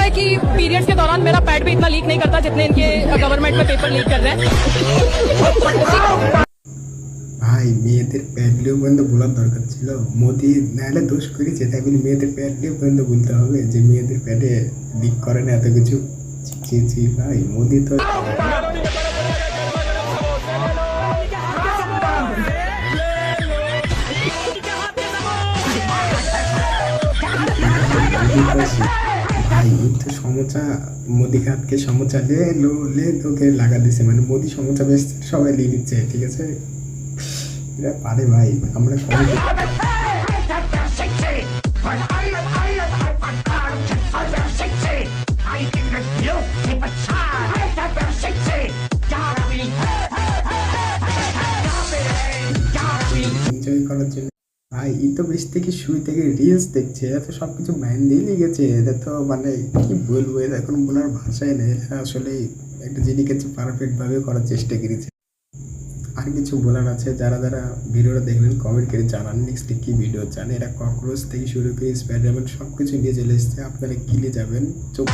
है कि पीरियड्स के दौरान मेरा पैड भी इतना लीक नहीं करता जितने इनके गवर्नमेंट में पेपर लीक कर रहे हैं। ভাই মেয়েদের প্যাডলিও পর্যন্ত বলার দরকার ছিল। মোদি নাহলে দোষ করেছে, তাই বলে মেয়েদের প্যাডলিও পর্যন্ত বলতে হবে যে মেয়েদের প্যাডে লিক করে না এত কিছু। জি জি ভাই, মোদি তো ভাই এই তো সমোচা মোদি খাতকে সমোচা ले লোকে লাগা দিছে, মানে মোদি সমোচা বেশ সবাই নিয়ে নিচ্ছে, ঠিক আছে। এরা পারে ভাই, আমরা সবাই এনজয় করার জন্য ভাই ই তো বেশ থেকে শুই থেকে রিলস দেখছে, এত সব কিছু মাইন্ড দিয়ে লেগেছে। এটা তো মানে কি বলবো, এর এখন বলার ভাষায় নেই। এরা আসলে একটা জিনিসকে পারফেক্টভাবে করার চেষ্টা করেছে। আর কিছু বলার আছে? যারা যারা ভিডিওটা দেখলেন কমেন্ট করে জানান নেক্সট কি ভিডিও চান। এরা ককরোচ থেকে শুরু করে স্পাইডারম্যান সব কিছু নিয়ে চলে এসছে, আপনারা কিনে যাবেন চোখ